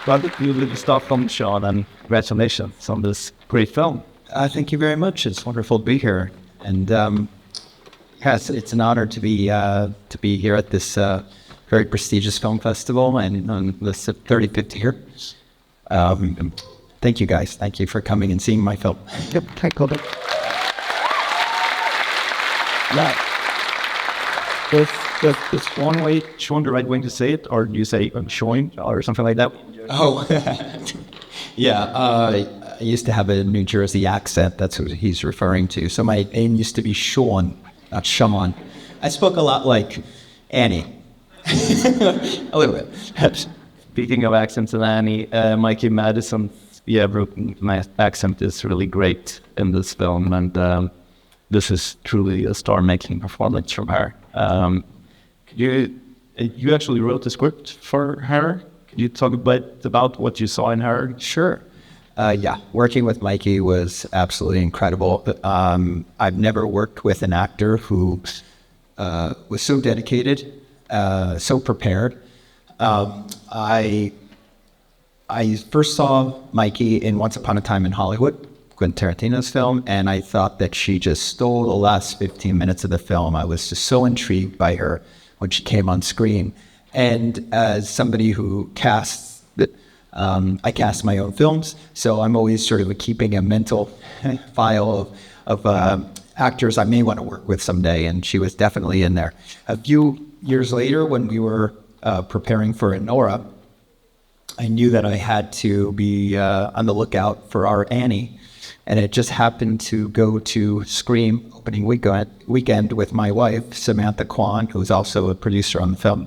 Glad that you did the Stockholm show, and congratulations on this great film. Thank you very much. It's wonderful to be here, and yes, it's an honor to be here at this very prestigious film festival and on the 35th year. Thank you guys. Thank you for coming and seeing my film. Yep, thank you. Yeah. Is Sean the right way to say it, or do you say showing or something like that? Oh, yeah. I used to have a New Jersey accent. That's what he's referring to. So my name used to be Sean, not Sean. I spoke a lot like Annie. A little bit. Speaking of accents and Annie, Mikey Madison, my accent is really great in this film, and this is truly a star-making performance from her. You actually wrote the script for her? Could you talk a bit about what you saw in her? Sure. Yeah, working with Mikey was absolutely incredible. I've never worked with an actor who was so dedicated, so prepared. I first saw Mikey in Once Upon a Time in Hollywood, Quentin Tarantino's film, and I thought that she just stole the last 15 minutes of the film. I was just so intrigued by her when she came on screen. And as somebody who casts, I cast my own films, so I'm always sort of keeping a mental file of actors I may want to work with someday, and she was definitely in there. A few years later, when we were preparing for Enora, I knew that I had to be on the lookout for our Annie, and it just happened to go to Scream opening weekend with my wife, Samantha Kwan, who's also a producer on the film,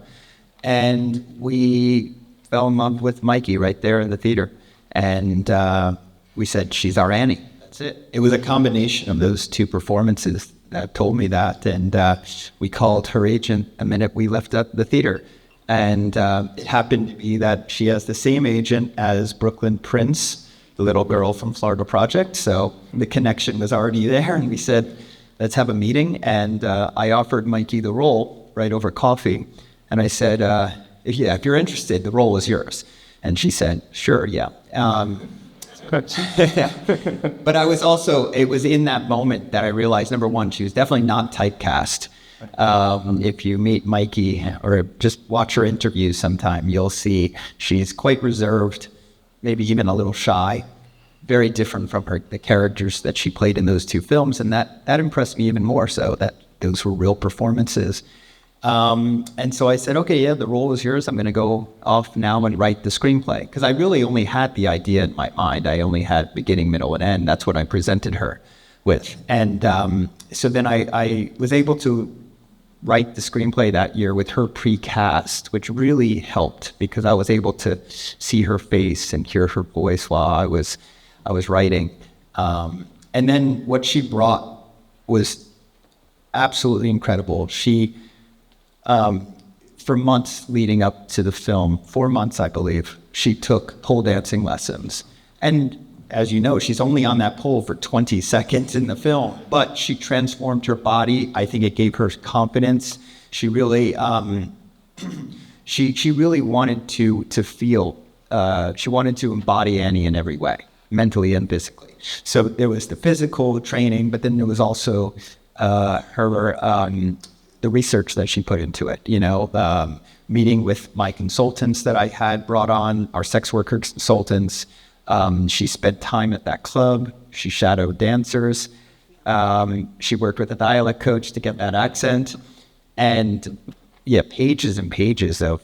and we fell in love with Mikey right there in the theater, and we said, she's our Annie. That's it. It was a combination of those two performances that told me that, and we called her agent the minute we left the theater. And it happened to be that she has the same agent as Brooklyn Prince, the little girl from Florida Project. So the connection was already there. And we said, let's have a meeting. And I offered Mikey the role right over coffee. And I said, if you're interested, the role is yours. And she said, sure, yeah. But I was also, it was in that moment that I realized, number one, she was definitely not typecast. If you meet Mikey or just watch her interviews sometime, you'll see she's quite reserved, maybe even a little shy, very different from the characters that she played in those two films. And that impressed me even more so, that those were real performances. And so I said, okay, yeah, the role is yours. I'm going to go off now and write the screenplay. Because I really only had the idea in my mind. I only had beginning, middle, and end. That's what I presented her with. And so then I was able to write the screenplay that year with her pre-cast, which really helped because I was able to see her face and hear her voice while I was writing. And then what she brought was absolutely incredible. She, for months leading up to the film, 4 months, I believe, she took pole dancing lessons. And as you know, she's only on that pole for 20 seconds in the film, but she transformed her body. I think it gave her confidence. She really, she really wanted to feel, she wanted to embody Annie in every way, mentally and physically. So there was the physical training, but then there was also the research that she put into it, meeting with my consultants that I had brought on, our sex worker consultants. She spent time at that club. She shadowed dancers. She worked with a dialect coach to get that accent. And yeah, pages and pages of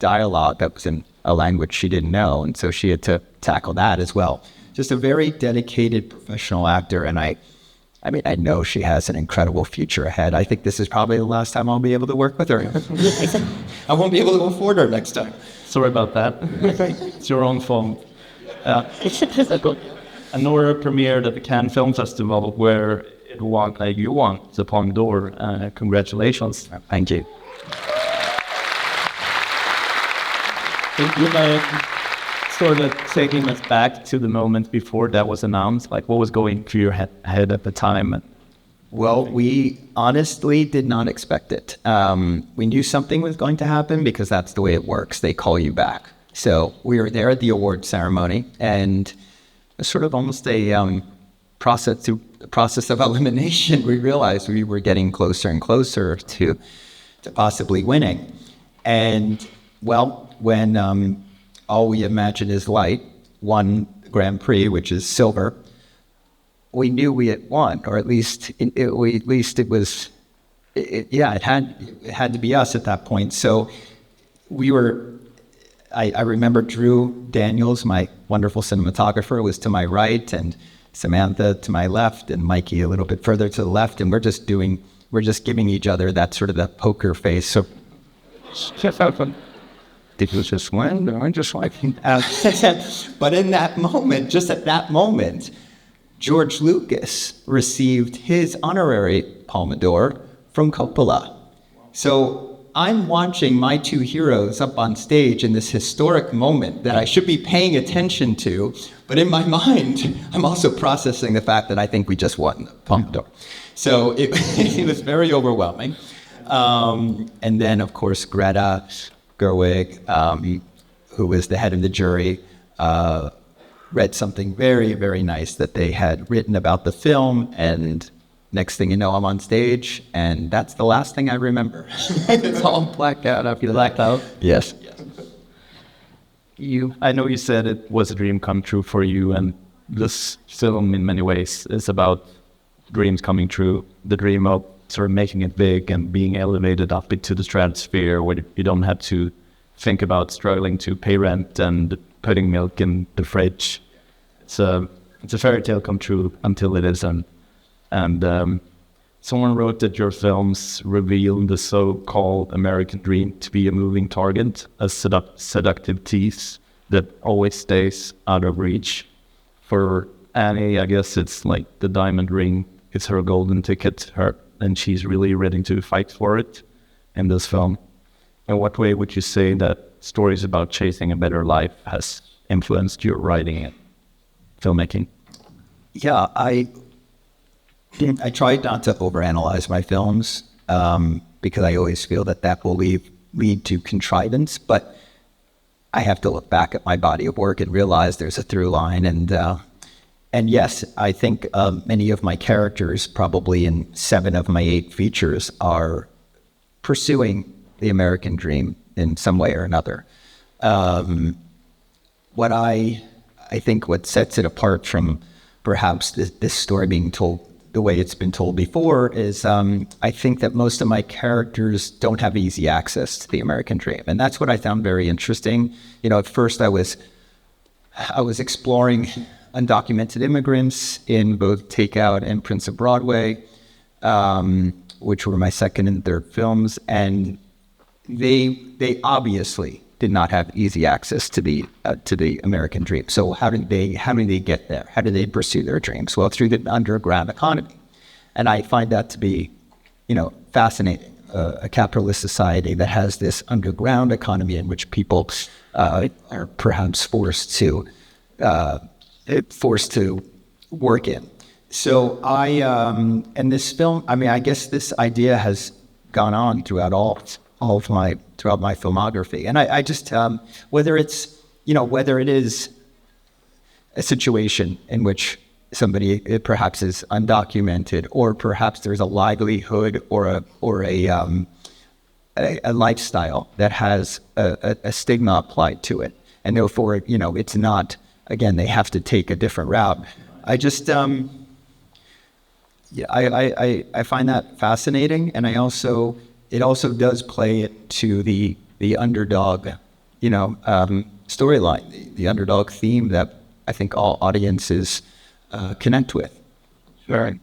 dialogue that was in a language she didn't know. And so she had to tackle that as well. Just a very dedicated professional actor. And I know she has an incredible future ahead. I think this is probably the last time I'll be able to work with her. I won't be able to afford her next time. Sorry about that. It's your own fault. Enora premiered at the Cannes Film Festival, where it won you won the Palme d'Or. Congratulations. Thank you. You sort of taking us back to the moment before that was announced, like what was going through your head at the time? Well, we honestly did not expect it. We knew something was going to happen because that's the way it works. They call you back So we were there at the award ceremony, and sort of almost a process of elimination. We realized we were getting closer and closer to possibly winning. And well, when All We Imagine Is Light won the Grand Prix, which is silver, we knew we had won, or at least it was. It had to be us at that point. So we were. I remember Drew Daniels, my wonderful cinematographer, was to my right, and Samantha to my left, and Mikey a little bit further to the left, and we're just giving each other that sort of that poker face. So did you just win? No, I just like. But in that moment, just at that moment, George Lucas received his honorary Palme d'Or from Coppola. So I'm watching my two heroes up on stage in this historic moment that I should be paying attention to, but in my mind, I'm also processing the fact that I think we just won the Palme d'Or. So it was very overwhelming. And then, of course, Greta Gerwig, who was the head of the jury, read something very, very nice that they had written about the film, and next thing you know, I'm on stage, and that's the last thing I remember. It's all blacked out after that. Blacked out? Yes. I know you said it was a dream come true for you, and this film in many ways is about dreams coming true, the dream of sort of making it big and being elevated up into the stratosphere where you don't have to think about struggling to pay rent and putting milk in the fridge. It's a fairy tale come true until it isn't. And someone wrote that your films reveal the so-called American dream to be a moving target, a seductive tease that always stays out of reach. For Annie, I guess it's like the diamond ring is her golden ticket, and she's really ready to fight for it in this film. In what way would you say that stories about chasing a better life has influenced your writing and filmmaking? Yeah, I tried not to overanalyze my films because I always feel that will lead to contrivance, but I have to look back at my body of work and realize there's a through line. And yes, I think many of my characters, probably in 7 of my 8 features, are pursuing the American dream in some way or another. What I think what sets it apart from perhaps this story being told the way it's been told before is I think that most of my characters don't have easy access to the American dream. And that's what I found very interesting. You know, at first I was exploring undocumented immigrants in both Takeout and Prince of Broadway, which were my second and third films. And they obviously did not have easy access to the American dream. So how did they get there? How did they pursue their dreams? Well, through the underground economy. And I find that to be, fascinating. A capitalist society that has this underground economy in which people are perhaps forced to work in. So and this film, I guess this idea has gone on throughout my filmography. And I just, whether it is a situation in which somebody perhaps is undocumented, or perhaps there's a livelihood or a lifestyle that has a stigma applied to it. And therefore, it's not, again, they have to take a different route. I just, I find that fascinating. And it also does play into the underdog, storyline, the underdog theme that I think all audiences connect with. Sure.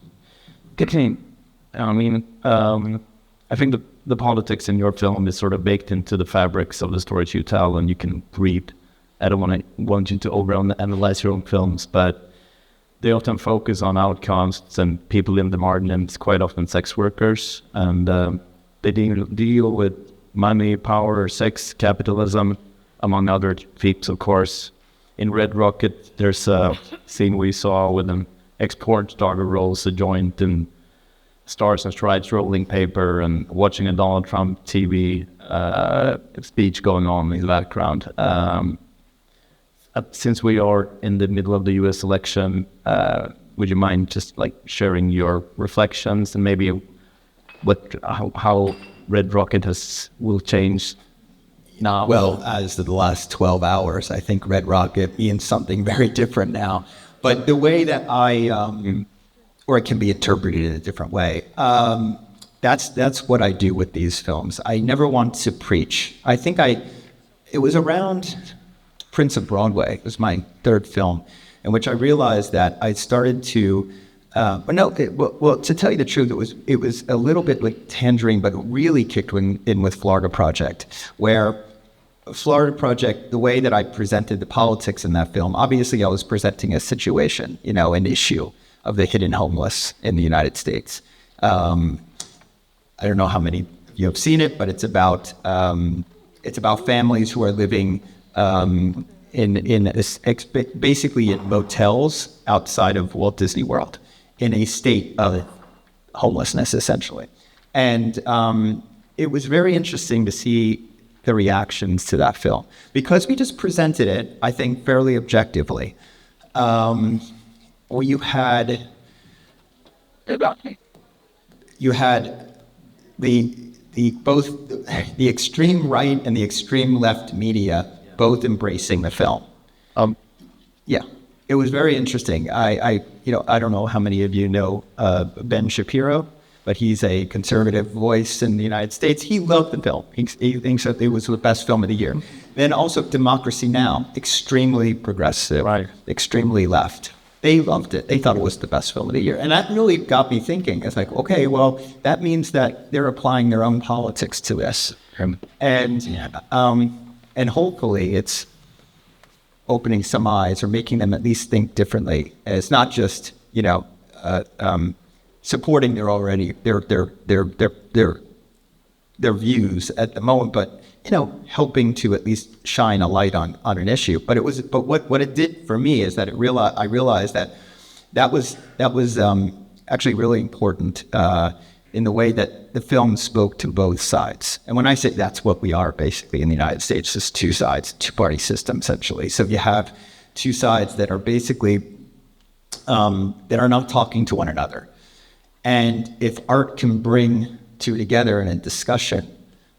I think the politics in your film is sort of baked into the fabrics of the stories you tell, and you can read. I don't want you to overanalyze your own films, but they often focus on outcasts and people in the margins, quite often sex workers, and they deal with money, power, sex, capitalism, among other themes, of course. In Red Rocket, there's a scene we saw with an ex-porn star who rolls a joint and Stars and Stripes rolling paper and watching a Donald Trump TV speech going on in the background. since we are in the middle of the U.S. election, would you mind just like sharing your reflections and maybe how Red Rocket will change now? Well, as of the last 12 hours, I think Red Rocket means something very different now. But the way that or it can be interpreted in a different way. That's what I do with these films. I never want to preach. I think it was around Prince of Broadway. It was my third film, in which I realized that I started to, to tell you the truth, it was a little bit like Tangerine, but it really kicked in with Florida Project, where Florida Project, the way that I presented the politics in that film, obviously I was presenting a situation, an issue of the hidden homeless in the United States. I don't know how many of you have seen it, but it's about families who are living basically in motels outside of Walt Disney World in a state of homelessness, essentially. And it was very interesting to see the reactions to that film because we just presented it, I think, fairly objectively. You had both the extreme right and the extreme left media both embracing the film. It was very interesting. I don't know how many of you know Ben Shapiro, but he's a conservative voice in the United States. He loved the film. He thinks that it was the best film of the year. Then also Democracy Now!, extremely progressive, right, extremely left. They loved it. They thought it was the best film of the year. And that really got me thinking. It's like, okay, well, that means that they're applying their own politics to this. And hopefully it's opening some eyes or making them at least think differently. And it's not just, supporting their views at the moment, but helping to at least shine a light on an issue. But what it did for me is that I realized that was actually really important in the way that the film spoke to both sides. And when I say that's what we are basically in the United States, just two sides, two-party system essentially. So you have two sides that are basically that are not talking to one another. And if art can bring two together in a discussion,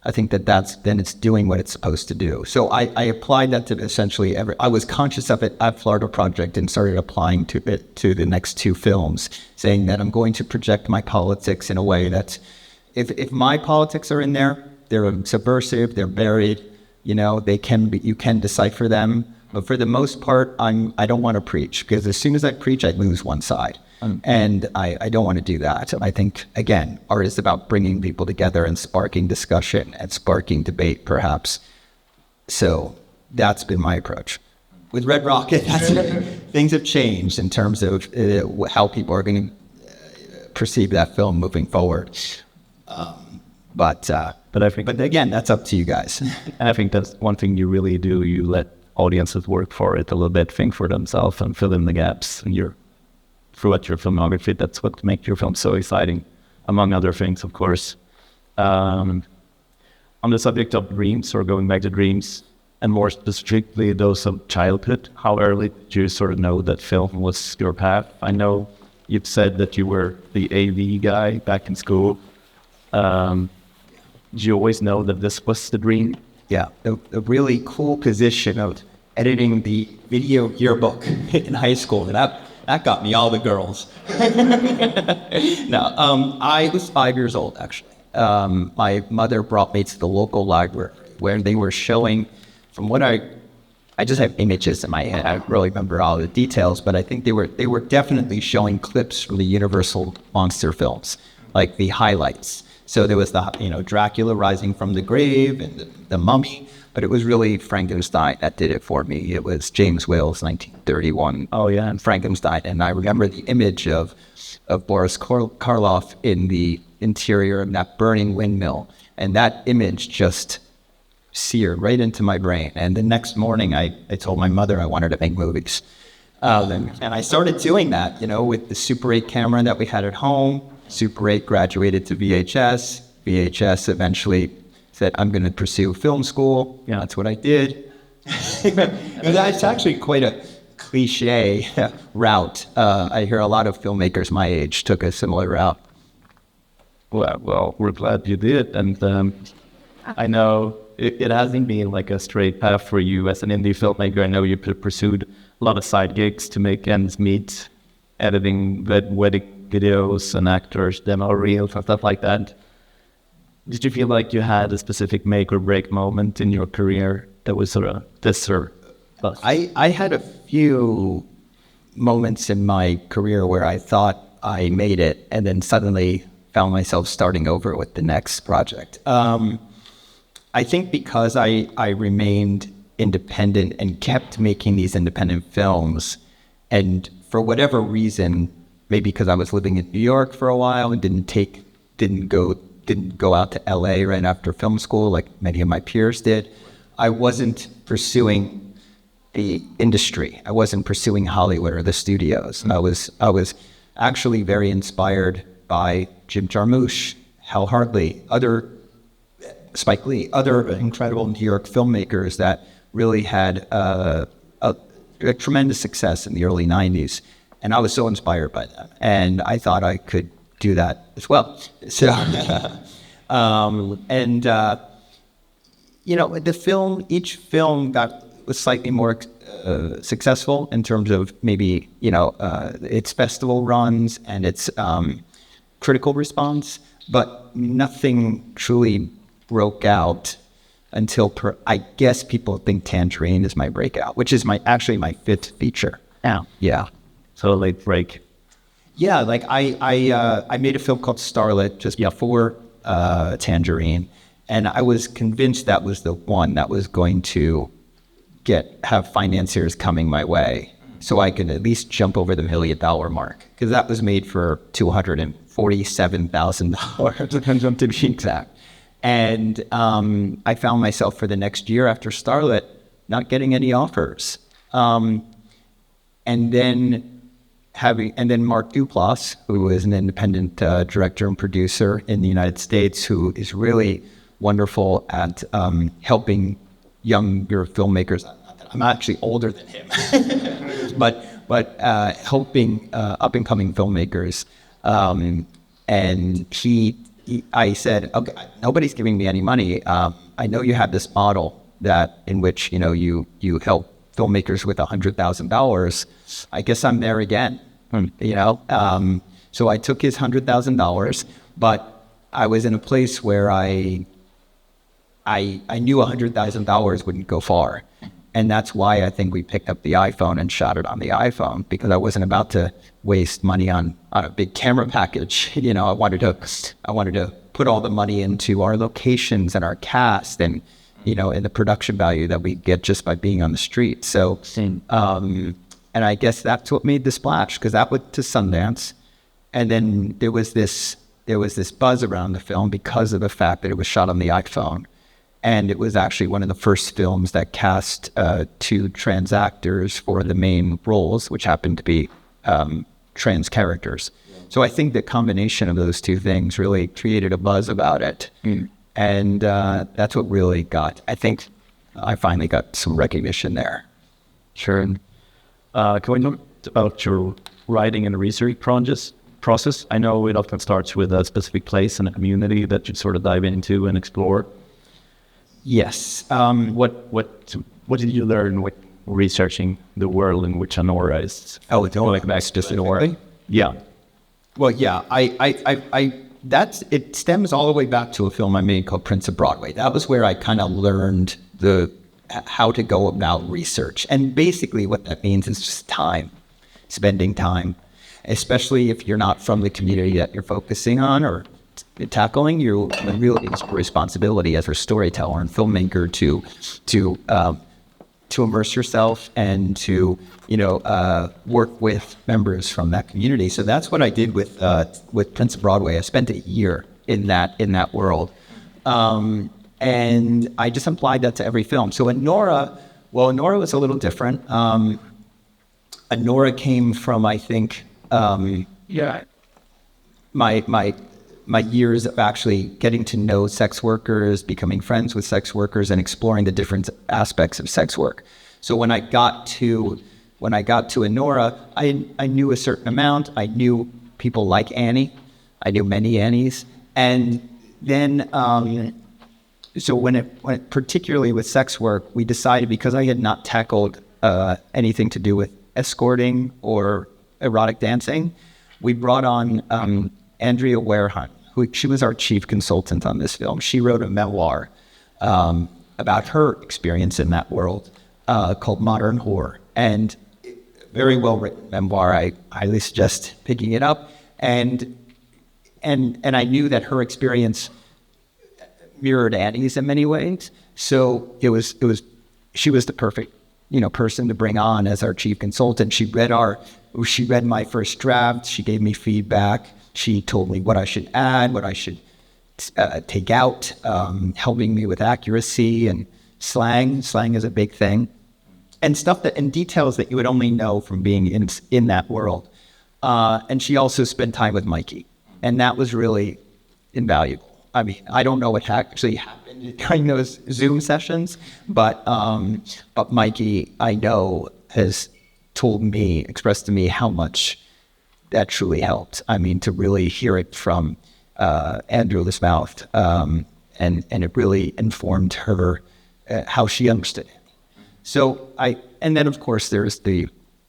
I think then it's doing what it's supposed to do. So I applied that to essentially I was conscious of it at Florida Project and started applying to it to the next two films, saying that I'm going to project my politics in a way that if my politics are in there, they're subversive, they're buried, you can decipher them. But for the most part, I don't want to preach, because as soon as I preach, I lose one side. And I don't want to do that. I think, again, art is about bringing people together and sparking discussion and sparking debate, perhaps. So that's been my approach. With Red Rocket, things have changed in terms of how people are going to perceive that film moving forward. But again, that's up to you guys. And I think that's one thing you really do. You let audiences work for it a little bit, think for themselves, and fill in the gaps. And throughout your filmography, that's what makes your film so exciting, among other things, of course. On the subject of dreams, or going back to dreams, and more specifically those of childhood, how early did you sort of know that film was your path? I know you've said that you were the AV guy back in school. Did you always know that this was the dream? Yeah, the really cool position of editing the video yearbook in high school, and that got me all the girls. I was 5 years old, actually. My mother brought me to the local library where they were showing, from what I just have images in my head. I don't really remember all the details, but I think they were definitely showing clips from the Universal monster films, like the highlights. So there was the, Dracula rising from the grave and the Mummy, but it was really Frankenstein that did it for me. It was James Whale's 1931. Oh yeah, and Frankenstein. And I remember the image of Boris Karloff in the interior of that burning windmill, and that image just seared right into my brain. And the next morning, I told my mother I wanted to make movies, and I started doing that, with the Super 8 camera that we had at home. Super 8 graduated to VHS. VHS eventually said, I'm going to pursue film school. Yeah, that's what I did. That's actually quite a cliche route. I hear a lot of filmmakers my age took a similar route. Well, we're glad you did. And I know it hasn't been like a straight path for you as an indie filmmaker. I know you pursued a lot of side gigs to make ends meet, editing wedding videos and actors, demo reels and stuff like that. Did you feel like you had a specific make or break moment in your career that was sort of this or bust? I had a few moments in my career where I thought I made it and then suddenly found myself starting over with the next project. I think because I remained independent and kept making these independent films, and for whatever reason, maybe because I was living in New York for a while and didn't go out to LA right after film school like many of my peers did, I wasn't pursuing the industry. I wasn't pursuing Hollywood or the studios. I was actually very inspired by Jim Jarmusch, Hal Hartley, Spike Lee, other incredible New York filmmakers that really had a tremendous success in the early 90s. And I was so inspired by them. And I thought I could do that as well. So, each film was slightly more successful in terms of maybe, its festival runs and its critical response, but nothing truly broke out until I guess people think Tangerine is my breakout, which is actually my fifth feature. Yeah. So a late break. Yeah, like I made a film called Starlet just before Tangerine, and I was convinced that was the one that was going to have financiers coming my way, so I could at least jump over the $1 million mark, because that was made for $247,000 to be exact. And I found myself for the next year after Starlet not getting any offers, and then Mark Duplass, who is an independent director and producer in the United States, who is really wonderful at helping younger filmmakers. I'm actually older than him, but helping up and coming filmmakers. And I said, okay, nobody's giving me any money. I know you have this model in which you help filmmakers with $100,000. I guess I'm there again. So I took his $100,000, but I was in a place where I knew $100,000 wouldn't go far. And that's why I think we picked up the iPhone and shot it on the iPhone, because I wasn't about to waste money on a big camera package. I wanted to put all the money into our locations and our cast and, and the production value that we get just by being on the street. So, and I guess that's what made the splash, because that went to Sundance. And then there was this buzz around the film because of the fact that it was shot on the iPhone. And it was actually one of the first films that cast two trans actors for the main roles, which happened to be trans characters. Yeah. So I think the combination of those two things really created a buzz about it. And that's what really I think I finally got some recognition there. Sure. Can we talk about your writing and research process? I know it often starts with a specific place and a community that you sort of dive into and explore. Yes. What did you learn with researching the world in which Anora is? Oh, it's like back to Anora? Yeah. Well, yeah. It stems all the way back to a film I made called Prince of Broadway. That was where I kind of learned how to go about research. And basically what that means is just spending time, especially if you're not from the community that you're focusing on or tackling. You really it's your responsibility as a storyteller and filmmaker to immerse yourself and to work with members from that community. So that's what I did with Prince of Broadway. I spent a year in that world, and I just applied that to every film. So Anora was a little different. Anora came from, I think, my years of actually getting to know sex workers, becoming friends with sex workers, and exploring the different aspects of sex work. So when I got to Enora, I knew a certain amount. I knew people like Annie. I knew many Annies. And then, so when it particularly with sex work, we decided, because I had not tackled anything to do with escorting or erotic dancing, we brought on Andrea Warehunt, she was our chief consultant on this film. She wrote a memoir about her experience in that world called Modern Whore. And very well written memoir. I highly suggest picking it up. And I knew that her experience mirrored Annie's in many ways. So she was the perfect, person to bring on as our chief consultant. She read my first draft. She gave me feedback. She told me what I should add, what I should take out, helping me with accuracy and slang. Slang is a big thing. And details that you would only know from being in that world. And she also spent time with Mikey. And that was really invaluable. I mean, I don't know what actually happened during those Zoom sessions, but Mikey, I know, has expressed to me how much that truly helped. I mean, to really hear it from Andrew's mouth, and it really informed her how she understood it. So and then of course there's the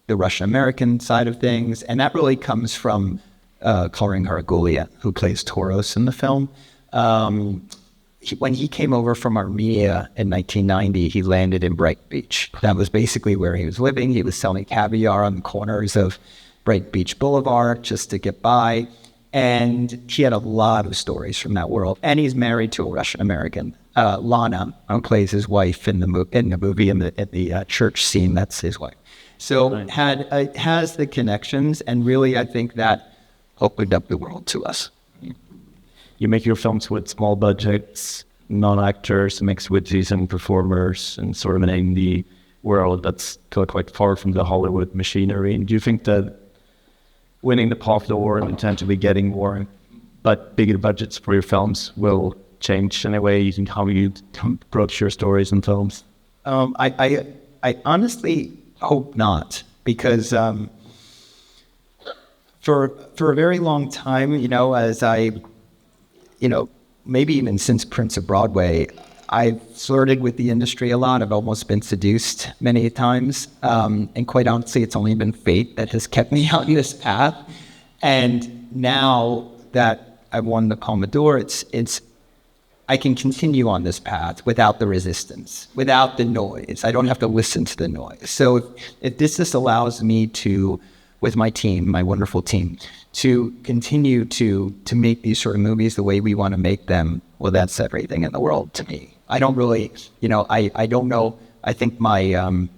Russian American side of things, and that really comes from Karin Haragulia, who plays Toros in the film. When he came over from Armenia in 1990, he landed in Bright Beach. That was basically where he was living. He was selling caviar on the corners of Bright Beach Boulevard just to get by. And he had a lot of stories from that world. And he's married to a Russian American, Lana, who plays his wife in the movie, in the church scene. That's his wife. So it has the connections, and really I think that opened up the world to us. You make your films with small budgets, non-actors, mixed with seasoned performers, and sort of in an indie world that's quite far from the Hollywood machinery. And do you think that winning the popular award and potentially getting more but bigger budgets for your films will change in a way in how you approach your stories and films? I honestly hope not, because for a very long time, as I, maybe even since Prince of Broadway, I've flirted with the industry a lot. I've almost been seduced many times. And quite honestly, it's only been fate that has kept me on this path. And now that I've won the Palme d'Or, I can continue on this path without the resistance, without the noise. I don't have to listen to the noise. So if this just allows me to, with my team, my wonderful team, to continue to make these sort of movies the way we want to make them, well, that's everything in the world to me. I don't really, I don't know. I think my,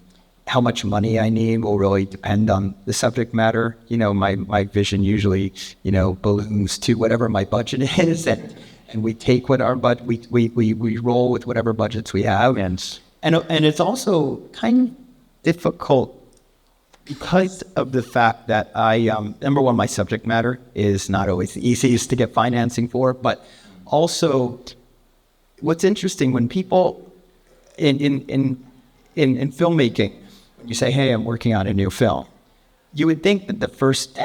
how much money I need will really depend on the subject matter. My vision usually, balloons to whatever my budget is, and we take what our we roll with whatever budgets we have. And it's also kind of difficult because of the fact that number one, my subject matter is not always the easiest to get financing for, but also what's interesting when people in filmmaking, when you say, hey, I'm working on a new film, you would think that the first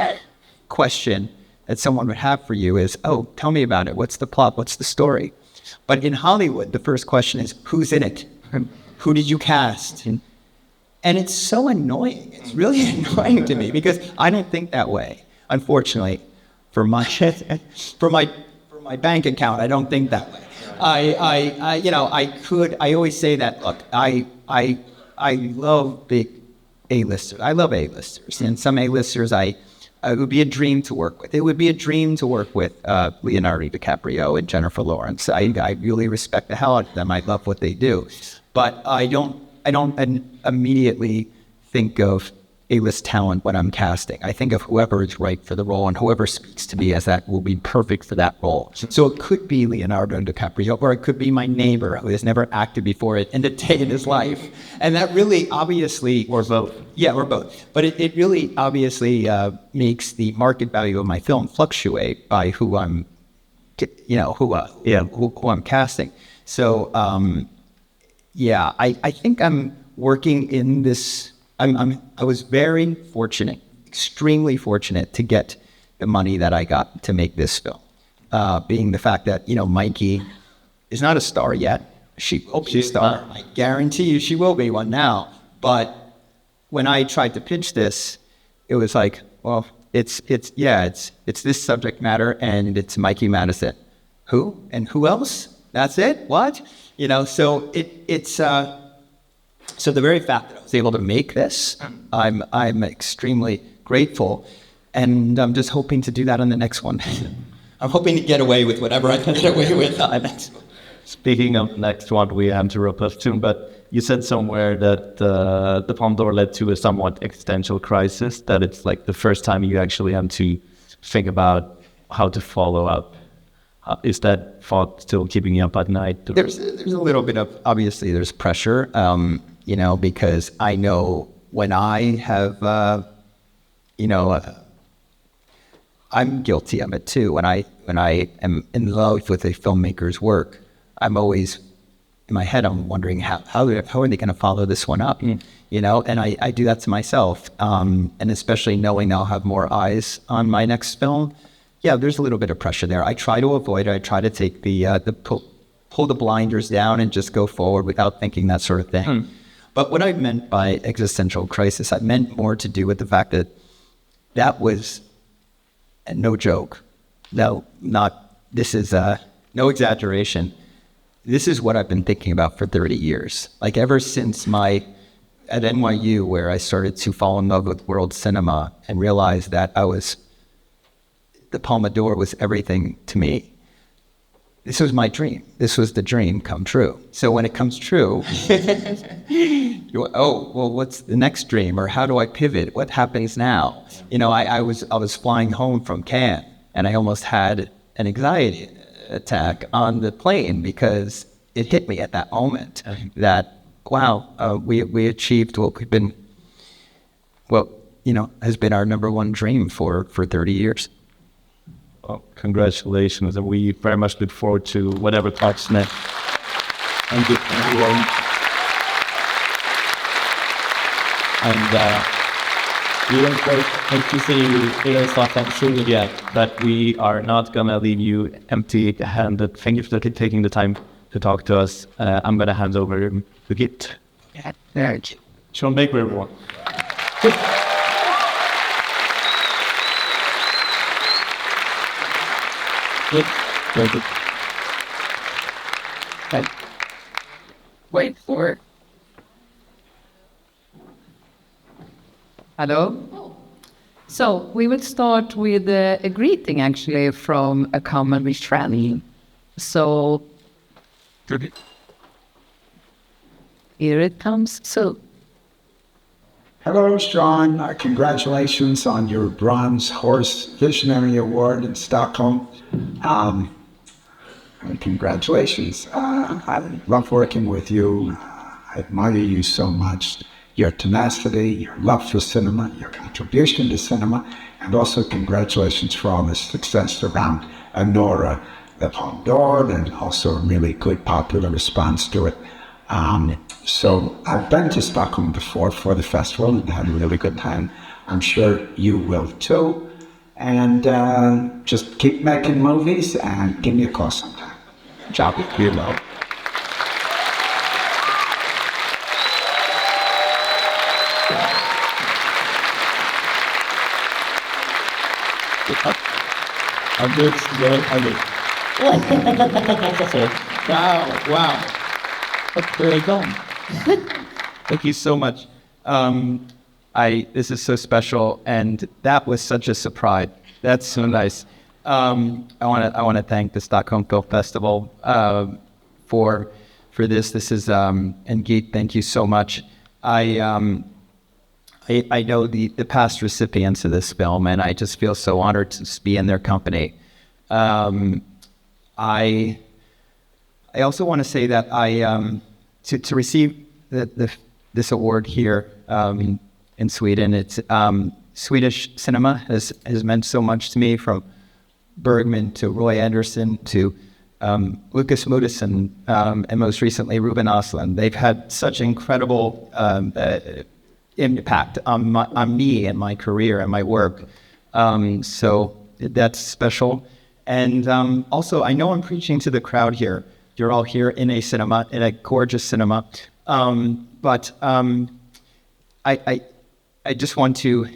question that someone would have for you is, oh, tell me about it. What's the plot? What's the story? But in Hollywood, the first question is, who's in it? Who did you cast? And it's so annoying. It's really annoying to me because I don't think that way. Unfortunately, for my bank account, I don't think that way. I always say that, look, I love big A-listers. I love A-listers. And some A-listers it would be a dream to work with. It would be a dream to work with Leonardo DiCaprio and Jennifer Lawrence. I really respect the hell out of them. I love what they do. But I don't immediately think of A-list talent when I'm casting. I think of whoever is right for the role and whoever speaks to me as that will be perfect for that role. So it could be Leonardo DiCaprio, or it could be my neighbor who has never acted before in a day in his life. And that really obviously... Or both. Yeah, or both. But it really obviously makes the market value of my film fluctuate by who I'm, who I'm casting. So, I think I'm working in this. I was very fortunate, extremely fortunate to get the money that I got to make this film. Being the fact that, Mikey is not a star yet. She will be a star. I guarantee you she will be one now. But when I tried to pitch this, it was like, well, it's this subject matter and it's Mikey Madison. Who? And who else? That's it? What? So so the very fact that I was able to make this, I'm extremely grateful. And I'm just hoping to do that on the next one. I'm hoping to get away with whatever I can get away with on the next one. Speaking of next one, we have to wrap up soon, but you said somewhere that the Palme d'Or led to a somewhat existential crisis, that it's like the first time you actually have to think about how to follow up. Is that thought still keeping you up at night? There's a little bit of, obviously there's pressure, because I know when I have, I'm guilty of it too. When I am in love with a filmmaker's work, I'm always, in my head, I'm wondering how are they going to follow this one up? And I do that to myself. And especially knowing I'll have more eyes on my next film. Yeah, there's a little bit of pressure there. I try to avoid it. I try to take pull the blinders down and just go forward without thinking that sort of thing. But what I meant by existential crisis, I meant more to do with the fact that was, and no joke, this is no exaggeration. This is what I've been thinking about for 30 years. Like ever since at NYU, where I started to fall in love with world cinema and realized that the Palme d'Or was everything to me. This was my dream. This was the dream come true. So when it comes true, what's the next dream? Or how do I pivot? What happens now? I was flying home from Cannes and I almost had an anxiety attack on the plane because it hit me at that moment that, we achieved what has been our number one dream for 30 years. Well, congratulations, and we very much look forward to whatever talks next. Thank you. And we don't hope to see you in Stockholm soon yet, but we are not going to leave you empty-handed. Thank you for taking the time to talk to us. I'm going to hand over the gift. Yeah, thank you. Sean Baker, everyone. Thank you. Okay. Wait for it. Hello? So we will start with a greeting actually from a common friend. So here it comes. So hello, Sean. Congratulations on your Bronze Horse Visionary Award in Stockholm. Congratulations. I love working with you. I admire you so much. Your tenacity, your love for cinema, your contribution to cinema, and also congratulations for all the success around Nora, the Palme d'Or, and also a really good popular response to it. So I've been to Stockholm before for the festival and had a really good time. I'm sure you will too. And just keep making movies and give me a call sometime. Ciao. Hello. Wow. There you go. Thank you so much. This is so special, and that was such a surprise. That's so nice. I want to thank the Stockholm Film Festival for this. This is and Geet, thank you so much. I know the past recipients of this film, and I just feel so honored to be in their company. I also want to say that to receive this award here in Sweden, it's Swedish cinema has meant so much to me, from Bergman to Roy Andersson to Lucas Moodysson, and most recently Ruben Östlund. They've had such incredible impact on me and my career and my work. So that's special. And also, I know I'm preaching to the crowd here. You're all here in a cinema, in a gorgeous cinema. But I just want to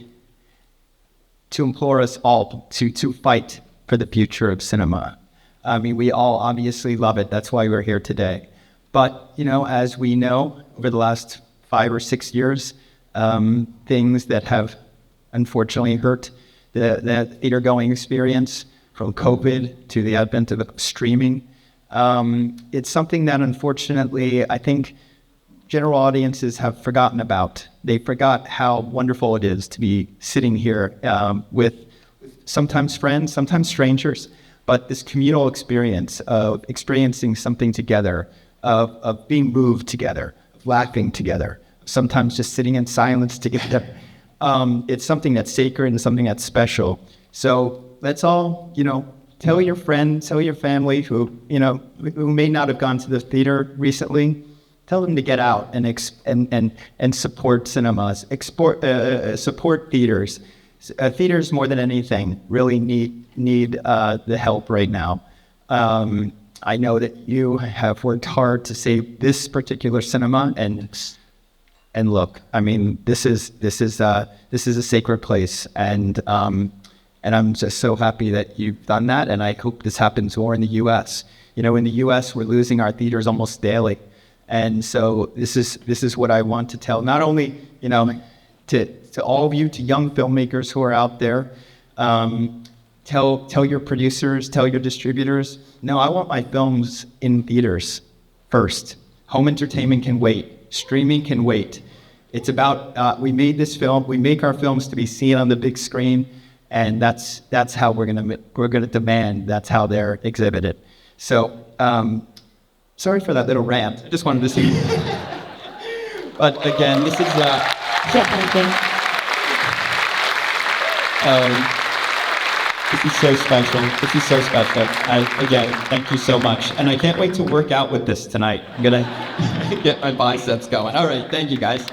implore us all to fight for the future of cinema. I mean, we all obviously love it. That's why we're here today. But, you know, as we know, over the last 5 or 6 years, things that have unfortunately hurt the theater-going experience, from COVID to the advent of streaming. It's something that unfortunately I think general audiences have forgotten about. They forgot how wonderful it is to be sitting here with sometimes friends, sometimes strangers, but this communal experience of experiencing something together, of being moved together, of laughing together, sometimes just sitting in silence together. It's something that's sacred and something that's special. So let's all, you know, tell your friends, tell your family who may not have gone to the theater recently, tell them to get out and support cinemas, support theaters. Theaters, more than anything, really need the help right now. I know that you have worked hard to save this particular cinema, and look, I mean, this is a sacred place, and I'm just so happy that you've done that, and I hope this happens more in the U.S. You know, in the U.S., we're losing our theaters almost daily, and so this is what I want to tell, not only, you know, to all of you, to young filmmakers who are out there, tell your producers, tell your distributors, no, I want my films in theaters first. Home entertainment can wait. Streaming can wait. It's about, we made this film, we make our films to be seen on the big screen, and that's how we're gonna demand, that's how they're exhibited. So, sorry for that little rant. I just wanted to see. But again, this is this is so special. This is so special. Again, thank you so much. And I can't wait to work out with this tonight. I'm gonna get my biceps going. All right, thank you guys.